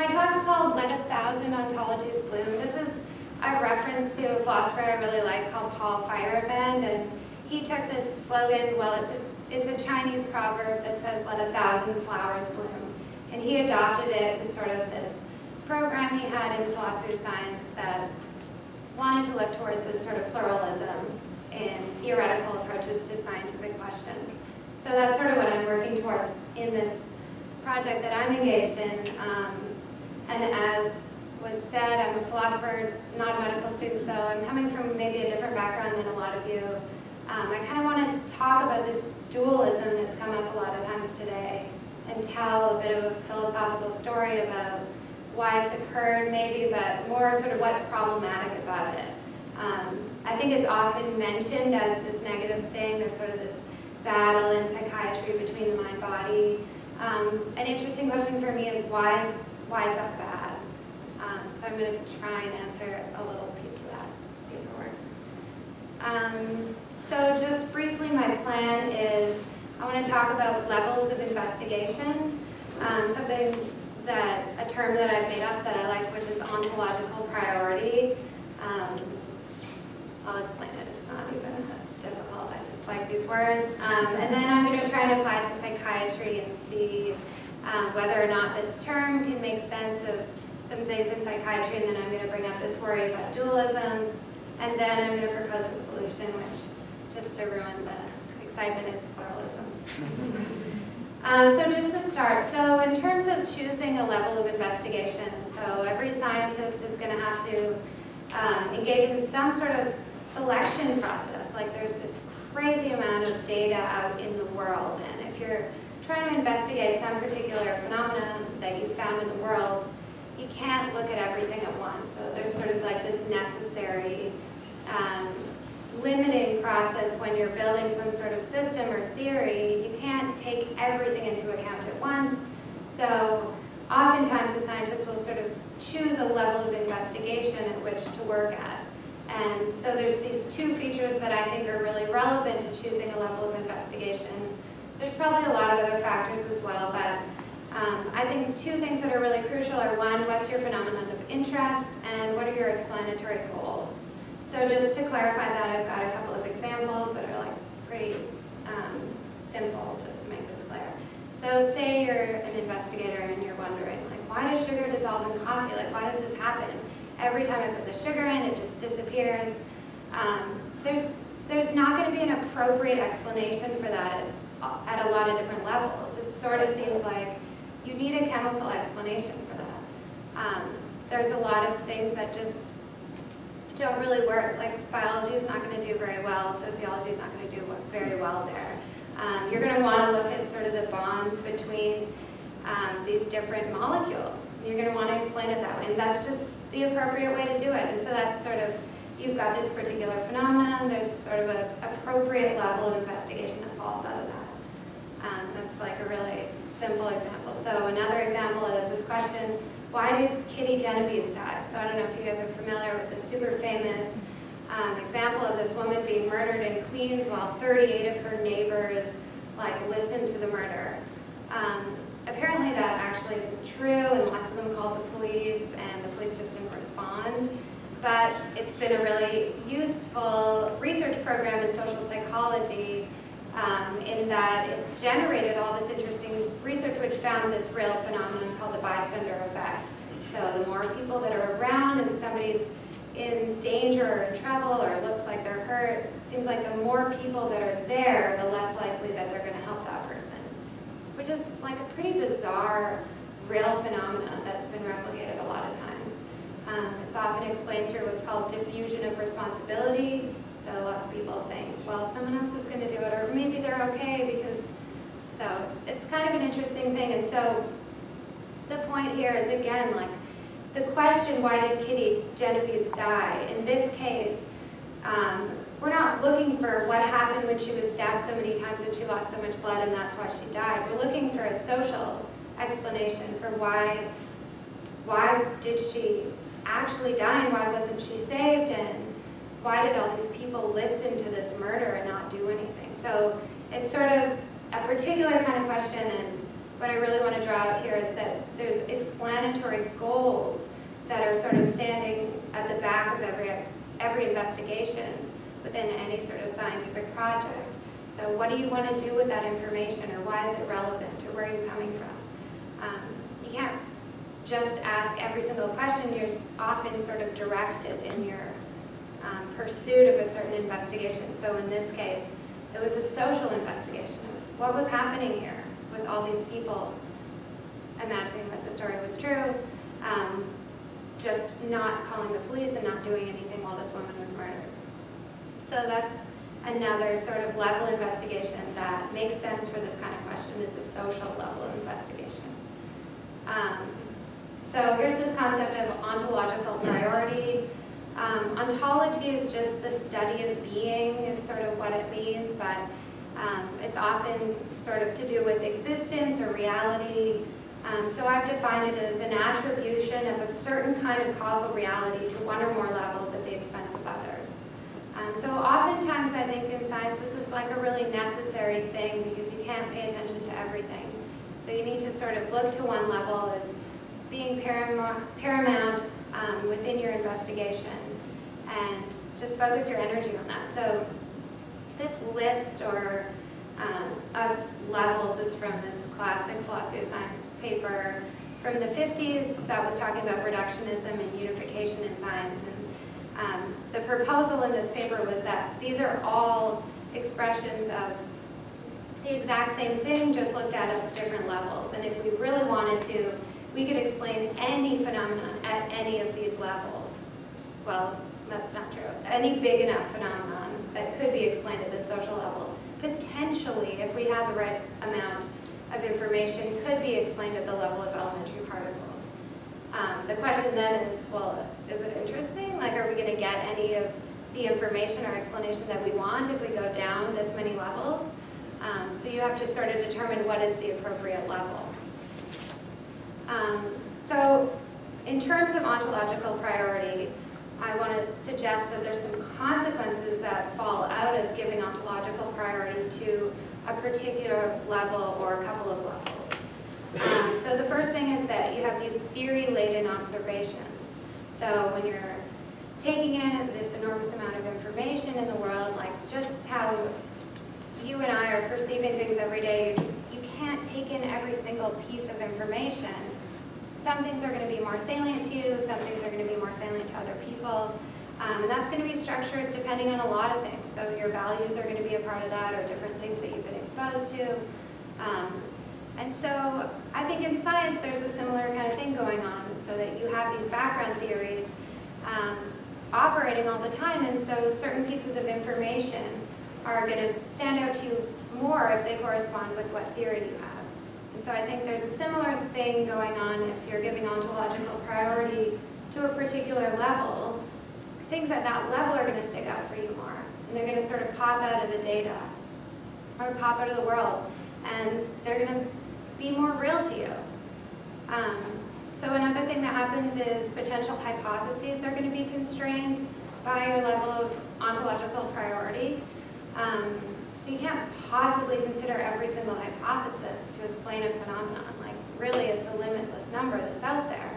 My talk's called Let 1,000 Ontologies Bloom. This is a reference to a philosopher I really like called Paul Feyerabend, and he took this slogan, well, it's a Chinese proverb that says let 1,000 flowers bloom, and he adopted it to sort of this program he had in philosophy of science that wanted to look towards this sort of pluralism in theoretical approaches to scientific questions. So that's sort of what I'm working towards in this project that I'm engaged in. And as was said, I'm a philosopher, not a medical student, so I'm coming from maybe a different background than a lot of you. I kind of want to talk about this dualism that's come up a lot of times today and tell a bit of a philosophical story about why it's occurred maybe, but more sort of what's problematic about it. I think it's often mentioned as this negative thing. There's sort of this battle in psychiatry between the mind-body. An interesting question for me is why is that bad? So I'm going to try and answer a little piece of that, see if it works. So just briefly, my plan is I want to talk about levels of investigation, a term that I've made up that I like, which is ontological priority. I'll explain it. It's not even difficult. I just like these words. And then I'm going to try and apply it to psychiatry and see whether or not this term can make sense of some things in psychiatry, and then I'm going to bring up this worry about dualism, and then I'm going to propose a solution, which, just to ruin the excitement, is pluralism. So just to start, so in terms of choosing a level of investigation, so every scientist is going to have to engage in some sort of selection process. Like there's this crazy amount of data out in the world, and if you're trying to investigate some particular phenomenon that you found in the world, you can't look at everything at once. So there's sort of like this necessary limiting process when you're building some sort of system or theory. You can't take everything into account at once. So oftentimes a scientist will sort of choose a level of investigation at which to work at. And so there's these two features that I think are really relevant to choosing a level of investigation. There's probably a lot of other factors as well, but I think two things that are really crucial are, one, what's your phenomenon of interest, and what are your explanatory goals? So just to clarify that, I've got a couple of examples that are like pretty simple, just to make this clear. So say you're an investigator and you're wondering, like, why does sugar dissolve in coffee? Like, why does this happen? Every time I put the sugar in, it just disappears. There's not going to be an appropriate explanation for that at a lot of different levels. It sort of seems like you need a chemical explanation for that. There's a lot of things that just don't really work. Like biology is not going to do very well. Sociology is not going to do very well there. You're going to want to look at sort of the bonds between these different molecules. You're going to want to explain it that way, and that's just the appropriate way to do it. And so that's sort of, you've got this particular phenomenon, there's sort of an appropriate level of investigation that falls out of that. That's like a really simple example. So another example is this question, why did Kitty Genovese die? So I don't know if you guys are familiar with this super famous example of this woman being murdered in Queens while 38 of her neighbors like listened to the murder. Apparently that actually isn't true, and lots of them called the police, and the police just didn't respond. But it's been a really useful research program in social psychology in that it generated all this interesting research which found this real phenomenon called the bystander effect. So the more people that are around and somebody's in danger or in trouble or looks like they're hurt, it seems like the more people that are there, the less likely that they're going to help that person. Which is like a pretty bizarre, real phenomenon that's been replicated a lot of times. It's often explained through what's called diffusion of responsibility. So lots of people think, well, someone else is going to do it, or maybe they're okay because, so it's kind of an interesting thing. And so the point here is, again, like the question, why did Kitty Genovese die? In this case, we're not looking for what happened when she was stabbed so many times and she lost so much blood and that's why she died. We're looking for a social explanation for why did she actually die and why wasn't she saved, and why did all these people listen to this murder and not do anything? So it's sort of a particular kind of question, and what I really want to draw out here is that there's explanatory goals that are sort of standing at the back of every investigation within any sort of scientific project. So what do you want to do with that information, or why is it relevant, or where are you coming from? You can't just ask every single question. You're often sort of directed in your pursuit of a certain investigation. So in this case, it was a social investigation. What was happening here with all these people imagining that the story was true, just not calling the police and not doing anything while this woman was murdered. So that's another sort of level investigation that makes sense for this kind of question, is a social level of investigation. So here's this concept of ontological priority. Ontology is just the study of being, is sort of what it means, but it's often sort of to do with existence or reality. So I've defined it as an attribution of a certain kind of causal reality to one or more levels at the expense of others. So oftentimes I think in science this is like a really necessary thing, because you can't pay attention to everything. So you need to sort of look to one level as being paramount within your investigation, and just focus your energy on that. So this list of levels is from this classic philosophy of science paper from the 50s that was talking about reductionism and unification in science. And the proposal in this paper was that these are all expressions of the exact same thing, just looked at different levels. And if we really wanted to, we could explain any phenomenon at any of these levels. Well, that's not true. Any big enough phenomenon that could be explained at the social level, potentially, if we had the right amount of information, could be explained at the level of elementary particles. The question then is, well, is it interesting? Like, are we going to get any of the information or explanation that we want if we go down this many levels? So you have to sort of determine what is the appropriate level. So in terms of ontological priority, I want to suggest that there's some consequences that fall out of giving ontological priority to a particular level or a couple of levels. So the first thing is that you have these theory-laden observations. So when you're taking in this enormous amount of information in the world, like just how you and I are perceiving things every day, you can't take in every single piece of information. Some things are going to be more salient to you, some things are going to be more salient to other people, and that's going to be structured depending on a lot of things. So your values are going to be a part of that, or different things that you've been exposed to. And so I think in science there's a similar kind of thing going on, so that you have these background theories operating all the time, and so certain pieces of information are going to stand out to you more if they correspond with what theory you have. And so I think there's a similar thing going on if you're giving ontological priority to a particular level. Things at that level are going to stick out for you more, and they're going to sort of pop out of the data or pop out of the world, and they're going to be more real to you. So another thing that happens is potential hypotheses are going to be constrained by your level of ontological priority. So you can't possibly consider every single hypothesis to explain a phenomenon. Like, really, it's a limitless number that's out there.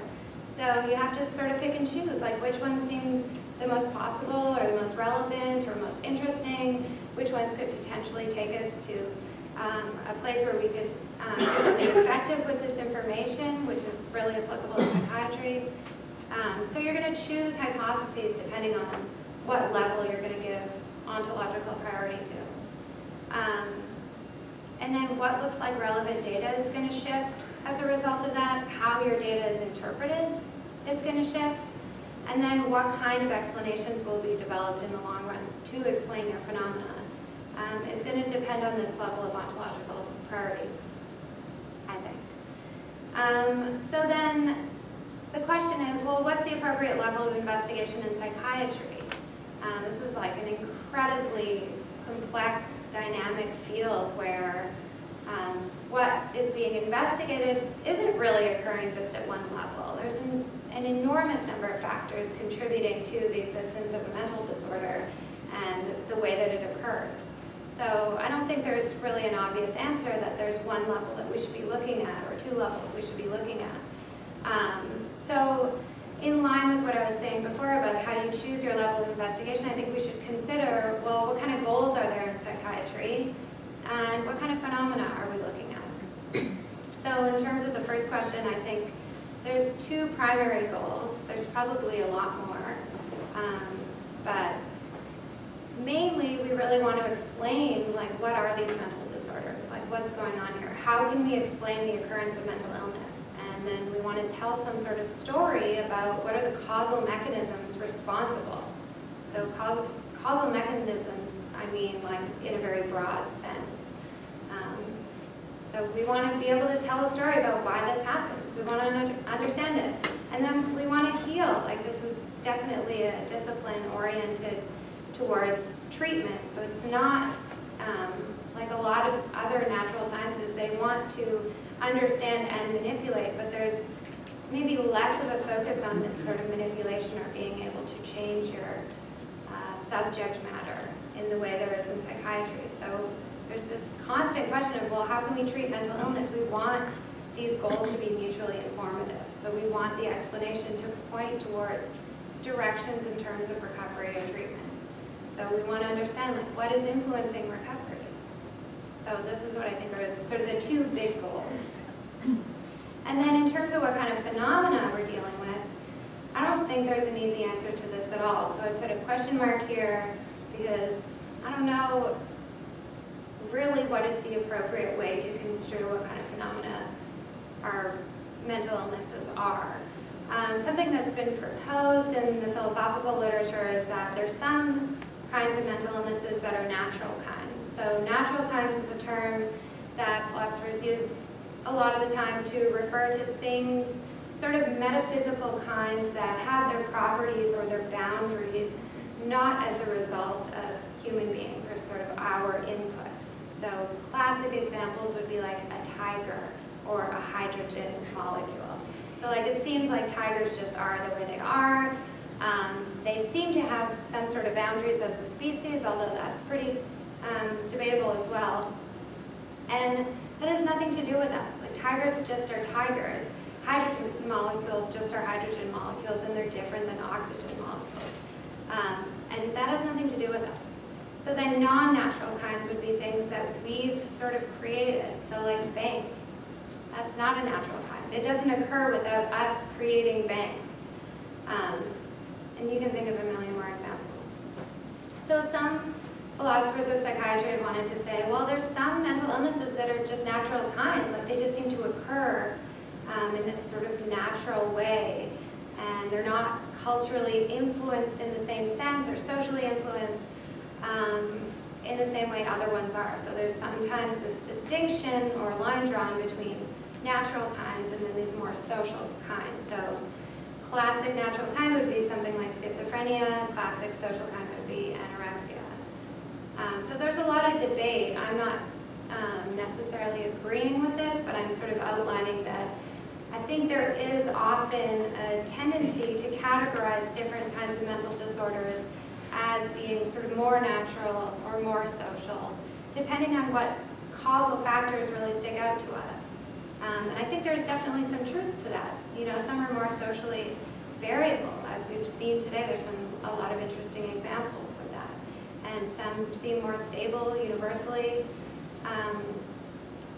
So you have to sort of pick and choose, like which ones seem the most possible or the most relevant or most interesting, which ones could potentially take us to a place where we could do something effective with this information, which is really applicable to psychiatry. So you're going to choose hypotheses depending on what level you're going to give ontological priority to. And then what looks like relevant data is going to shift as a result of that. How your data is interpreted is going to shift. And then what kind of explanations will be developed in the long run to explain your phenomena is going to depend on this level of ontological priority, I think. So then the question is, well, what's the appropriate level of investigation in psychiatry? This is like an incredibly complex, dynamic field where what is being investigated isn't really occurring just at one level. There's an enormous number of factors contributing to the existence of a mental disorder and the way that it occurs. So I don't think there's really an obvious answer that there's one level that we should be looking at or two levels we should be looking at. So in line with what I was saying before about how you choose your level of investigation, I think we should consider, well, what kind of goals are there in psychiatry and what kind of phenomena are we looking at? So in terms of the first question, I think there's two primary goals. There's probably a lot more, but mainly we really want to explain, like, what are these mental disorders? Like, what's going on here? How can we explain the occurrence of mental illness? And then we want to tell some sort of story about what are the causal mechanisms responsible. So causal mechanisms, I mean, like, in a very broad sense. So we want to be able to tell a story about why this happens. We want to understand it. And then we want to heal. Like, this is definitely a discipline oriented towards treatment. So it's not like a lot of other natural sciences. They want to understand and manipulate, but there's maybe less of a focus on this sort of manipulation or being able to change your subject matter in the way there is in psychiatry. So there's this constant question of, well, how can we treat mental illness? We want these goals to be mutually informative. So we want the explanation to point towards directions in terms of recovery and treatment. So we want to understand, like, what is influencing recovery? So this is what I think are sort of the two big goals. And then in terms of what kind of phenomena we're dealing with, I don't think there's an easy answer to this at all. So I put a question mark here because I don't know really what is the appropriate way to construe what kind of phenomena our mental illnesses are. Something that's been proposed in the philosophical literature is that there's some kinds of mental illnesses that are natural kinds. So natural kinds is a term that philosophers use a lot of the time to refer to things, sort of metaphysical kinds that have their properties or their boundaries not as a result of human beings or sort of our input. So classic examples would be like a tiger or a hydrogen molecule. So like it seems like tigers just are the way they are. They seem to have some sort of boundaries as a species, although that's pretty debatable as well. And that has nothing to do with us. Like tigers just are tigers. Hydrogen molecules just are hydrogen molecules, and they're different than oxygen molecules. And that has nothing to do with us. So then non-natural kinds would be things that we've sort of created. So like banks, that's not a natural kind. It doesn't occur without us creating banks. And you can think of a million more examples. So some philosophers of psychiatry wanted to say, well, there's some mental illnesses that are just natural kinds, like they just seem to occur in this sort of natural way, and they're not culturally influenced in the same sense or socially influenced in the same way other ones are. So there's sometimes this distinction or line drawn between natural kinds and then these more social kinds. So classic natural kind would be something like schizophrenia, classic social kind would be anorexia. So there's a lot of debate. I'm not necessarily agreeing with this, but I'm sort of outlining that I think there is often a tendency to categorize different kinds of mental disorders as being sort of more natural or more social, depending on what causal factors really stick out to us. And I think there's definitely some truth to that. You know, some are more socially variable, as we've seen today. There's been a lot of interesting examples of that. And some seem more stable universally.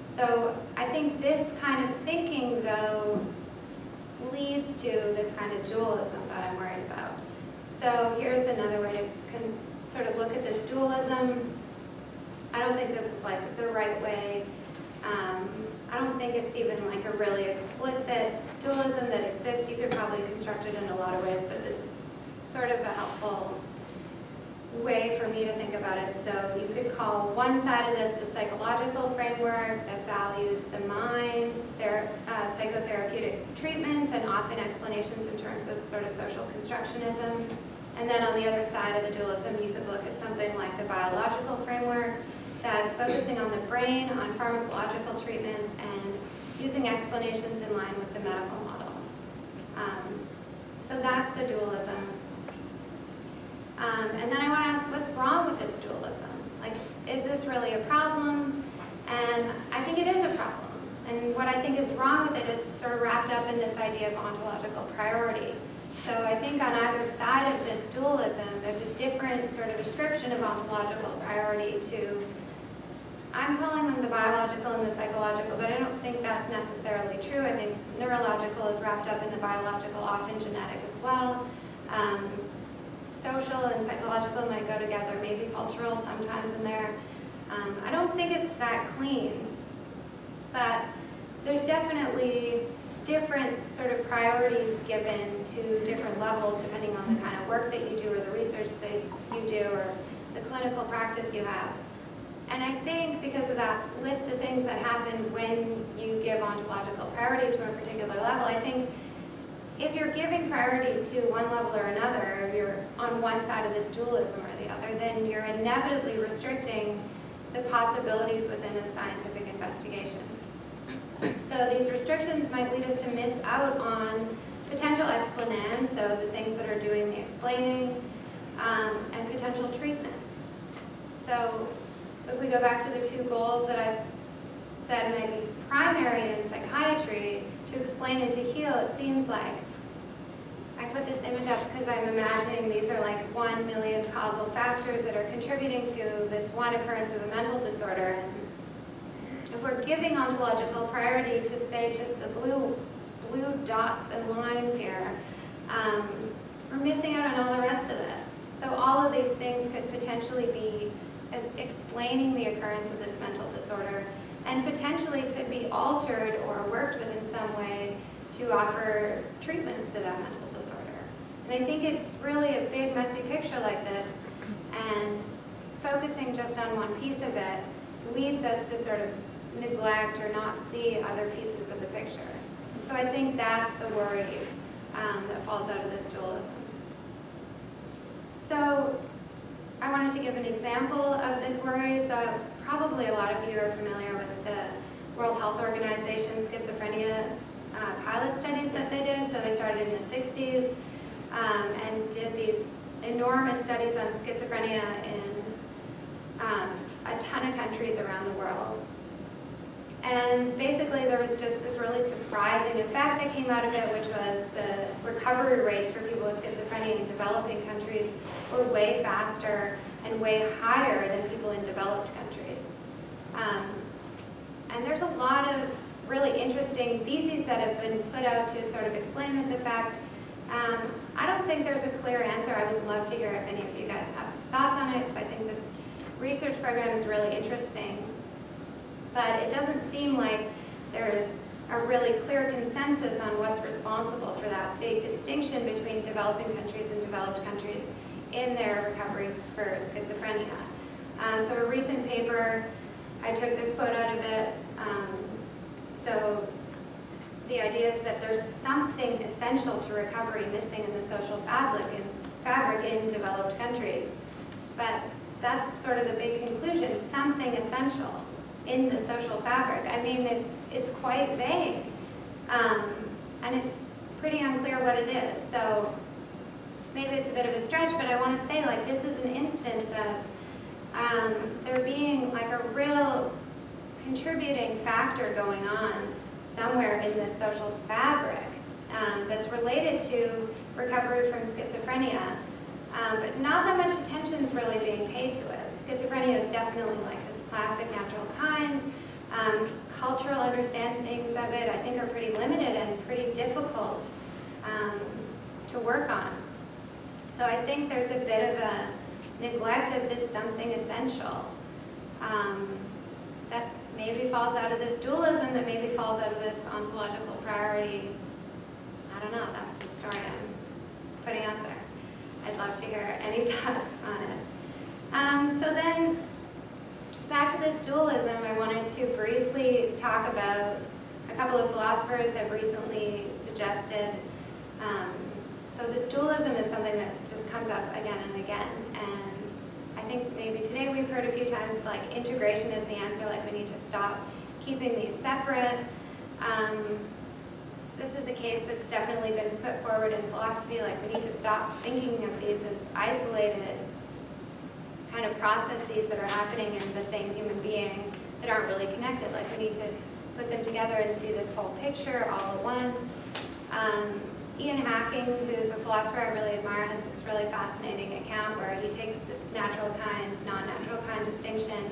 So I think this kind of thinking, though, leads to this kind of dualism that I'm worried about. So here's another way to sort of look at this dualism. I don't think this is like the right way. I don't think it's even like a really explicit dualism that exists. You could probably construct it in a lot of ways, but this is sort of a helpful way for me to think about it. So you could call one side of this the psychological framework that values the mind, psychotherapeutic treatments, and often explanations in terms of sort of social constructionism. And then on the other side of the dualism, you could look at something like the biological framework that's focusing on the brain, on pharmacological treatments, and using explanations in line with the medical model. So that's the dualism. And then I want to ask, what's wrong with this dualism? Like, is this really a problem? And I think it is a problem. And what I think is wrong with it is sort of wrapped up in this idea of ontological priority. So I think on either side of this dualism, there's a different sort of description of ontological priority to, I'm calling them the biological and the psychological, but I don't think that's necessarily true. I think neurological is wrapped up in the biological, often genetic as well. Social and psychological might go together, maybe cultural sometimes in there. I don't think it's that clean, but there's definitely different sort of priorities given to different levels depending on the kind of work that you do or the research that you do or the clinical practice you have. And I think because of that list of things that happen when you give ontological priority to a particular level, I think if you're giving priority to one level or another, or you're on one side of this dualism or the other, then you're inevitably restricting the possibilities within a scientific investigation. So these restrictions might lead us to miss out on potential explanans, so the things that are doing the explaining, and potential treatments. So if we go back to the two goals that I've said might be primary in psychiatry, to explain and to heal, it seems like, I put this image up because I'm imagining these are like 1 million causal factors that are contributing to this one occurrence of a mental disorder. And if we're giving ontological priority to, say, just the blue dots and lines here, we're missing out on all the rest of this. So all of these things could potentially be as explaining the occurrence of this mental disorder, and potentially could be altered or worked with in some way to offer treatments to that mental disorder. And I think it's really a big, messy picture like this, and focusing just on one piece of it leads us to sort of neglect or not see other pieces of the picture. And so I think that's the worry that falls out of this dualism. So I wanted to give an example of this worry. So probably a lot of you are familiar with the World Health Organization schizophrenia pilot studies that they did. So they started in the 60s and did these enormous studies on schizophrenia in a ton of countries around the world. And basically there was just this really surprising effect that came out of it, which was the recovery rates for people with schizophrenia in developing countries were way faster and way higher than people in developed countries. And there's a lot of really interesting theses that have been put out to sort of explain this effect. I don't think there's a clear answer. I would love to hear if any of you guys have thoughts on it, because I think this research program is really interesting. But it doesn't seem like there is a really clear consensus on what's responsible for that big distinction between developing countries and developed countries in their recovery for schizophrenia. So a recent paper, I took this quote out of it. So the idea is that there's something essential to recovery missing in the social fabric in developed countries. But that's sort of the big conclusion, something essential in the social fabric. I mean, it's quite vague, and it's pretty unclear what it is. So maybe it's a bit of a stretch, but I want to say, like, this is an instance of there being like a real contributing factor going on somewhere in this social fabric that's related to recovery from schizophrenia, but not that much attention is really being paid to it. Schizophrenia is definitely like this classic natural kind. Cultural understandings of it, I think, are pretty limited and pretty difficult to work on. So I think there's a bit of a neglect of this something essential that maybe falls out of this dualism, that maybe falls out of this ontological priority. I don't know, that's the story I'm putting out there. I'd love to hear any thoughts on it. So then, back to this dualism, I wanted to briefly talk about a couple of philosophers have recently suggested. So this dualism is something that just comes up again and again, and I think maybe today we've heard a few times like integration is the answer, like we need to stop keeping these separate. This is a case that's definitely been put forward in philosophy, like we need to stop thinking of these as isolated kind of processes that are happening in the same human being that aren't really connected. Like we need to put them together and see this whole picture all at once. Ian Hacking, who's a philosopher I really admire, has this really fascinating account where he takes this natural kind, non-natural kind distinction,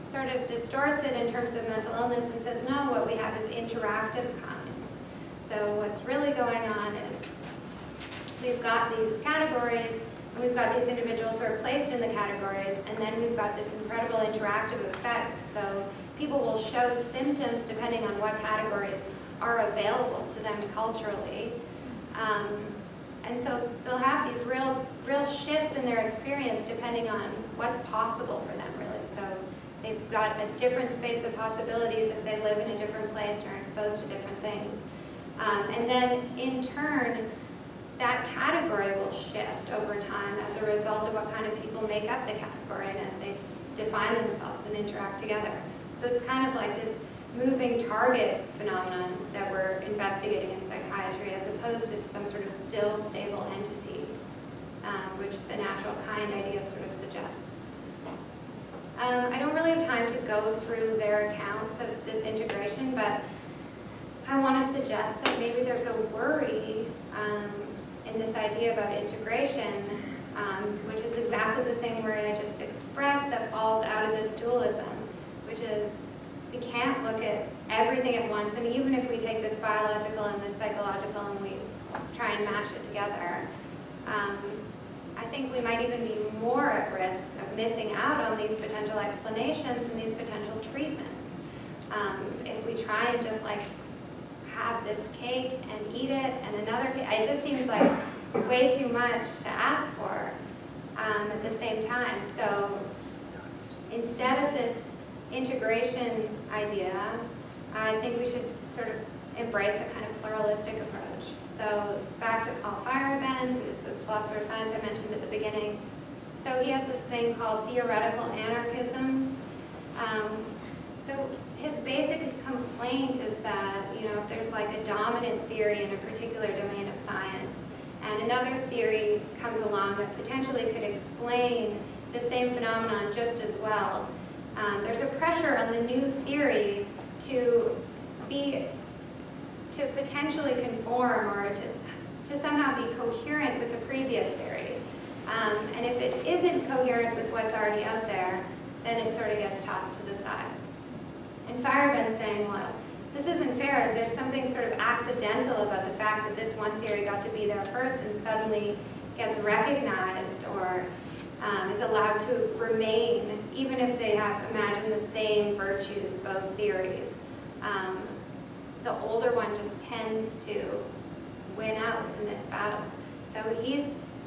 sort of distorts it in terms of mental illness and says, no, what we have is interactive kinds. So what's really going on is we've got these categories, and we've got these individuals who are placed in the categories, and then we've got this incredible interactive effect. So people will show symptoms depending on what categories are available to them culturally. And so they'll have these real shifts in their experience depending on what's possible for them, really. So they've got a different space of possibilities if they live in a different place and are exposed to different things. And then, in turn, that category will shift over time as a result of what kind of people make up the category and as they define themselves and interact together. So it's kind of like this moving target phenomenon that we're investigating in psychiatry as opposed to some sort of still, stable entity, which the natural kind idea sort of suggests. I don't really have time to go through their accounts of this integration, but I want to suggest that maybe there's a worry in this idea about integration, which is exactly the same worry I just expressed that falls out of this dualism, which is we can't look at everything at once, and even if we take this biological and this psychological and we try and match it together, I think we might even be more at risk of missing out on these potential explanations and these potential treatments. If we try and just like have this cake and eat it and another cake, it just seems like way too much to ask for at the same time. So instead of this integration idea, I think we should sort of embrace a kind of pluralistic approach. So back to Paul Feyerabend, who's this philosopher of science I mentioned at the beginning. So he has this thing called theoretical anarchism. So his basic complaint is that, you know, if there's like a dominant theory in a particular domain of science, and another theory comes along that potentially could explain the same phenomenon just as well, there's a pressure on the new theory to potentially conform or to somehow be coherent with the previous theory. And if it isn't coherent with what's already out there, then it sort of gets tossed to the side. And Feyerabend's saying, well, this isn't fair. There's something sort of accidental about the fact that this one theory got to be there first and suddenly gets recognized or is allowed to remain, even if they have imagined the same virtues, both theories. The older one just tends to win out in this battle. So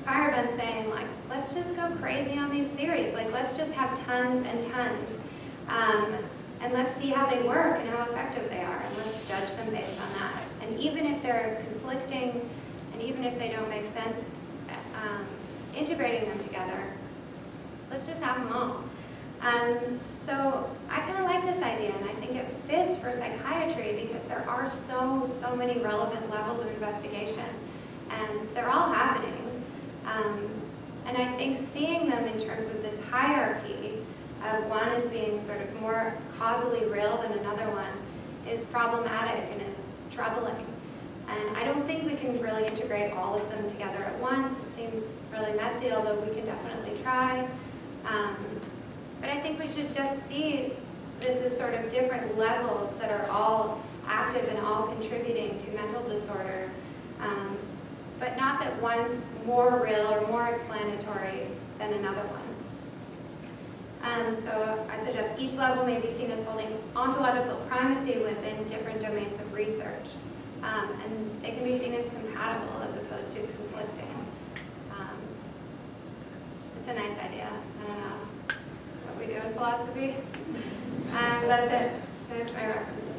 Feyerabend's saying, like, let's just go crazy on these theories. Like, let's just have tons and tons. And let's see how they work and how effective they are, and let's judge them based on that. And even if they're conflicting, and even if they don't make sense, integrating them together, let's just have them all. So I kind of like this idea, and I think it fits for psychiatry because there are so many relevant levels of investigation, and they're all happening. And I think seeing them in terms of this hierarchy of one as being sort of more causally real than another one is problematic and is troubling. And I don't think we can really integrate all of them together at once. It seems really messy, although we can definitely try. But I think we should just see this as sort of different levels that are all active and all contributing to mental disorder, but not that one's more real or more explanatory than another one. So I suggest each level may be seen as holding ontological primacy within different domains of research. And they can be seen as compatible as opposed to conflicting. It's a nice idea. I don't know. It's what we do in philosophy. That's it. There's my references.